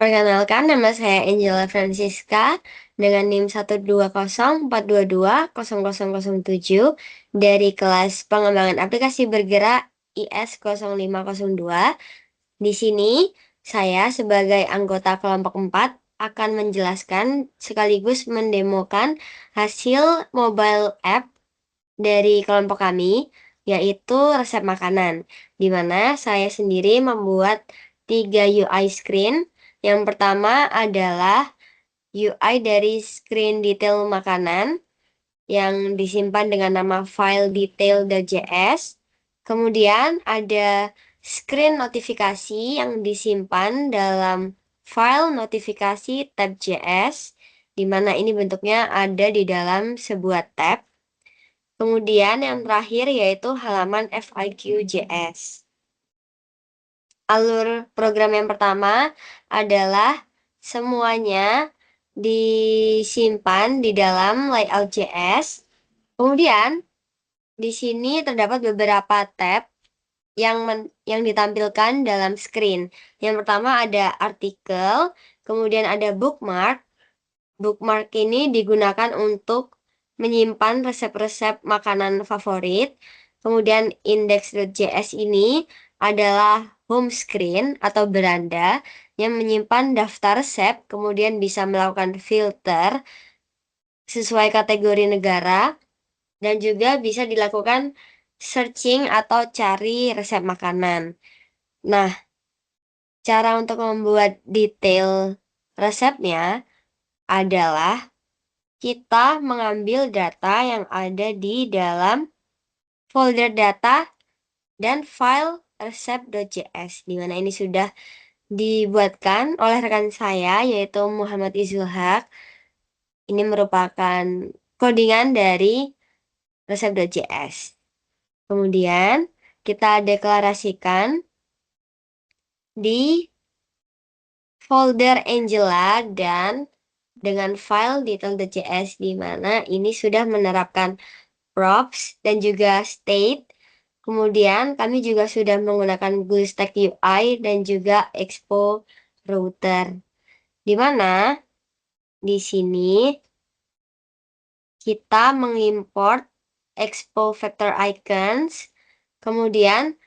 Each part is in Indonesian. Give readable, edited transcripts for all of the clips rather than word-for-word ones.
Perkenalkan, nama saya Angela Francisca dengan NIM 1204224220007 dari kelas Pengembangan Aplikasi Bergerak IS 0502. Di sini, saya sebagai anggota kelompok 4 akan menjelaskan sekaligus mendemokan hasil mobile app dari kelompok kami, yaitu resep makanan, di mana saya sendiri membuat 3 UI screen. Yang pertama adalah UI dari screen detail makanan yang disimpan dengan nama file detail.js. Kemudian ada screen notifikasi yang disimpan dalam file notifikasi tab.js, di mana ini bentuknya ada di dalam sebuah tab. Kemudian yang terakhir yaitu halaman FAQ.js. Alur program yang pertama adalah semuanya disimpan di dalam layout.js. Kemudian di sini terdapat beberapa tab yang ditampilkan dalam screen. Yang pertama ada artikel, kemudian ada bookmark. Bookmark ini digunakan untuk menyimpan resep-resep makanan favorit. Kemudian index.js ini adalah home screen atau beranda yang menyimpan daftar resep, kemudian bisa melakukan filter sesuai kategori negara, dan juga bisa dilakukan searching atau cari resep makanan. Nah, cara untuk membuat detail resepnya adalah kita mengambil data yang ada di dalam folder data dan file resep.js, di mana ini sudah dibuatkan oleh rekan saya, yaitu Muhammad Izul Haq. Ini merupakan codingan dari resep.js. Kemudian kita deklarasikan di folder Angela dan dengan file detail.js, di mana ini sudah menerapkan props dan juga state. Kemudian kami juga sudah menggunakan BlueStack UI dan juga Expo Router, di mana di sini kita mengimport Expo Vector Icons. Kemudian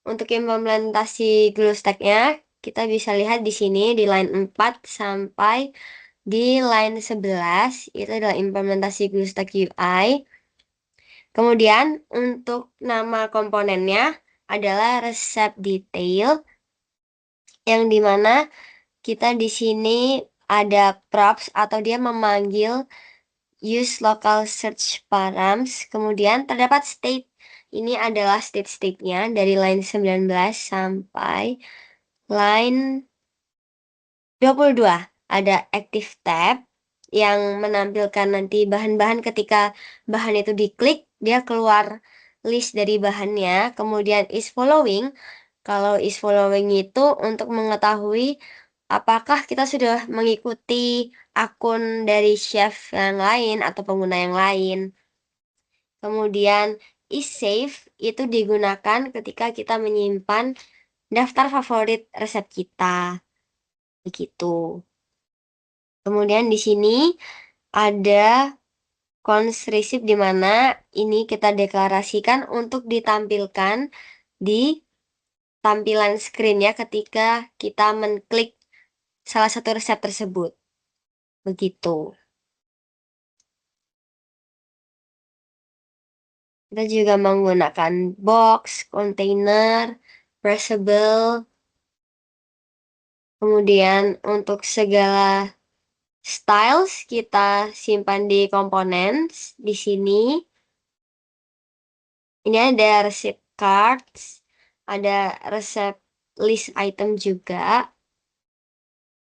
untuk implementasi BlueStack-nya kita bisa lihat di sini di line 4 sampai di line 11 itu adalah implementasi BlueStack UI. Kemudian untuk nama komponennya adalah resep detail, yang dimana kita di sini ada props atau dia memanggil use local search params. Kemudian terdapat state. Ini adalah state-nya dari line 19 sampai line 22. Ada active tab yang menampilkan nanti bahan-bahan ketika bahan itu diklik, dia keluar list dari bahannya. Kemudian is following. Kalau is following itu untuk mengetahui apakah kita sudah mengikuti akun dari chef yang lain atau pengguna yang lain. Kemudian is save itu digunakan ketika kita menyimpan daftar favorit resep kita. Begitu. Kemudian di sini ada cons receipt, di mana ini kita deklarasikan untuk ditampilkan di tampilan screen ya ketika kita mengklik salah satu resep tersebut. Begitu. Kita juga menggunakan box, container, pressable. Kemudian untuk segala styles kita simpan di components di sini. Ini ada resep cards, ada resep list item juga.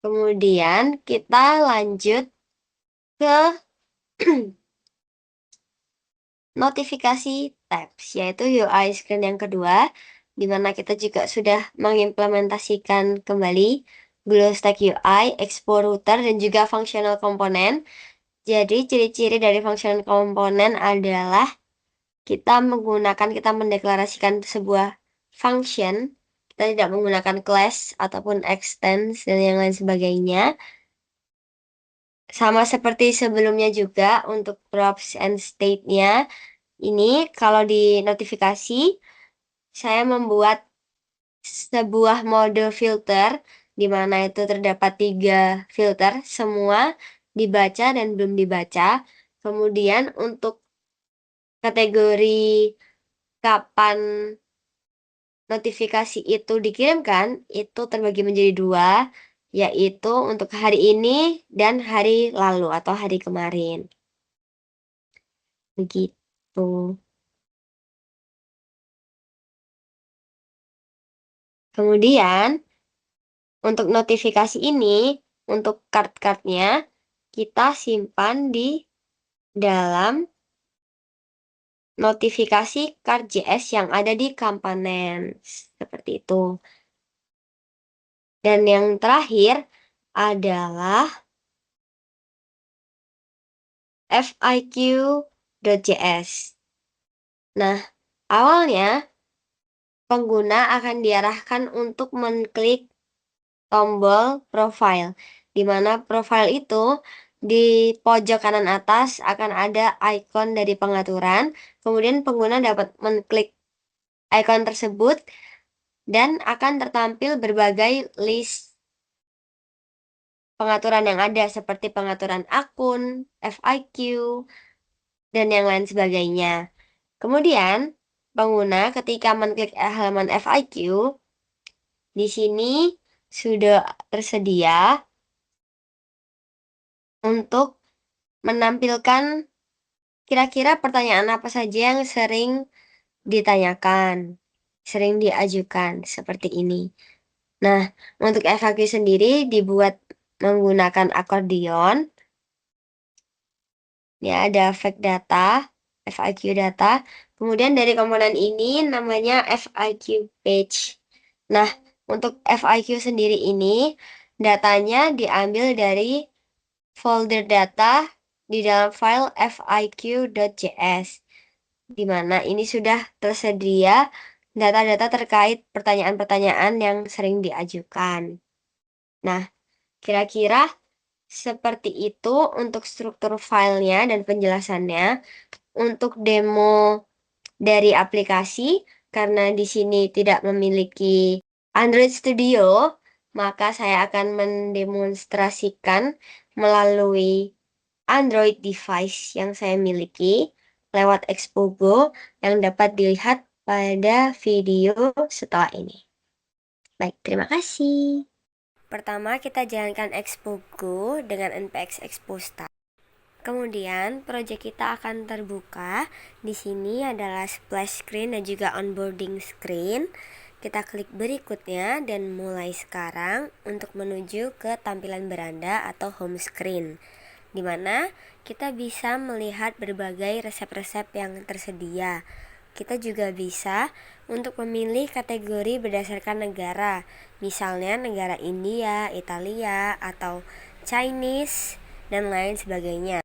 Kemudian kita lanjut ke notifikasi tabs, yaitu UI screen yang kedua, di mana kita juga sudah mengimplementasikan kembali BlueStack UI, Expo Router, dan juga functional component. Jadi ciri-ciri dari functional component adalah kita mendeklarasikan sebuah function Kita tidak menggunakan class ataupun extends dan yang lain sebagainya. Sama seperti sebelumnya juga untuk props and state-nya. Ini kalau di notifikasi, saya membuat sebuah mode filter, di mana itu terdapat 3 filter, semua dibaca dan belum dibaca. Kemudian untuk kategori kapan notifikasi itu dikirimkan, itu terbagi menjadi 2, yaitu untuk hari ini dan hari lalu atau hari kemarin. Begitu. Kemudian, untuk notifikasi ini, untuk card-cardnya, kita simpan di dalam notifikasi card JS yang ada di Components. Seperti itu. Dan yang terakhir adalah fiq.js. Nah, awalnya pengguna akan diarahkan untuk mengklik tombol profile, di mana profile itu di pojok kanan atas akan ada ikon dari pengaturan, kemudian pengguna dapat mengklik ikon tersebut dan akan tertampil berbagai list pengaturan yang ada seperti pengaturan akun, FIQ, dan yang lain sebagainya. Kemudian, pengguna ketika mengklik halaman FIQ, di sini sudah tersedia untuk menampilkan kira-kira pertanyaan apa saja yang sering ditanyakan, sering diajukan, seperti ini. Nah, untuk FAQ sendiri dibuat menggunakan akordion. Ya, ada fact data, FAQ data. Kemudian dari komponen ini namanya FAQ page. Nah, untuk FAQ sendiri ini, datanya diambil dari folder data di dalam file fiq.js, di mana ini sudah tersedia data-data terkait pertanyaan-pertanyaan yang sering diajukan. Nah, kira-kira seperti itu untuk struktur filenya dan penjelasannya. Untuk demo dari aplikasi, karena di sini tidak memiliki Android Studio, maka saya akan mendemonstrasikan melalui Android device yang saya miliki lewat Expo yang dapat dilihat pada video setelah ini. Baik, terima kasih. Pertama, kita jalankan Expo dengan npx expo start. Kemudian, proyek kita akan terbuka. Di sini adalah splash screen dan juga onboarding screen. Kita klik berikutnya dan mulai sekarang untuk menuju ke tampilan beranda atau home screen, di mana kita bisa melihat berbagai resep-resep yang tersedia. Kita juga bisa untuk memilih kategori berdasarkan negara, misalnya negara India, Italia, atau Chinese, dan lain sebagainya.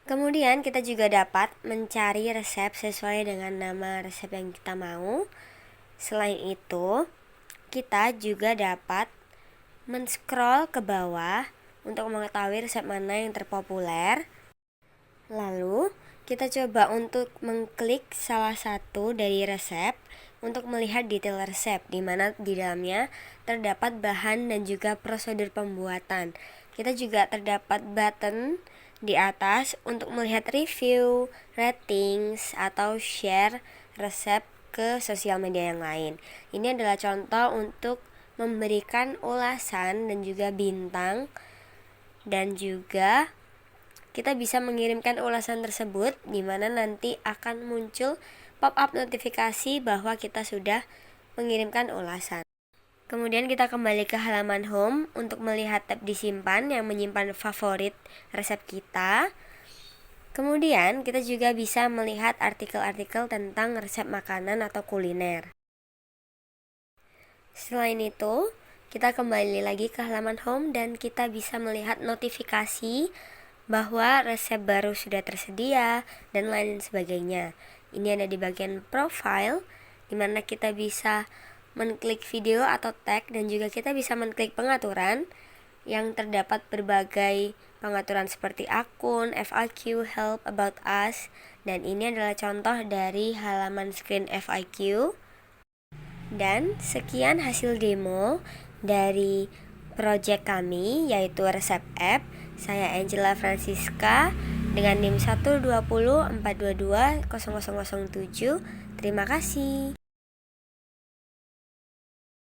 Kemudian kita juga dapat mencari resep sesuai dengan nama resep yang kita mau. Selain itu, kita juga dapat men-scroll ke bawah untuk mengetahui resep mana yang terpopuler. Lalu, kita coba untuk mengklik salah satu dari resep untuk melihat detail resep, di mana di dalamnya terdapat bahan dan juga prosedur pembuatan. Kita juga terdapat button di atas untuk melihat review, ratings, atau share resep ke sosial media yang lain. Ini adalah contoh untuk memberikan ulasan dan juga bintang, dan juga kita bisa mengirimkan ulasan tersebut, di mana nanti akan muncul pop-up notifikasi bahwa kita sudah mengirimkan ulasan. Kemudian kita kembali ke halaman home untuk melihat tab disimpan yang menyimpan favorit resep kita. Kemudian kita juga bisa melihat artikel-artikel tentang resep makanan atau kuliner. Selain itu, kita kembali lagi ke halaman home dan kita bisa melihat notifikasi bahwa resep baru sudah tersedia dan lain sebagainya. Ini ada di bagian profile, dimana kita bisa menklik video atau tag, dan juga kita bisa menklik pengaturan yang terdapat berbagai pengaturan seperti akun, FAQ, help, about us, dan ini adalah contoh dari halaman screen FAQ. Dan sekian hasil demo dari project kami, yaitu resep app. Saya Angela Francisca dengan NIM 12042200007. Terima kasih.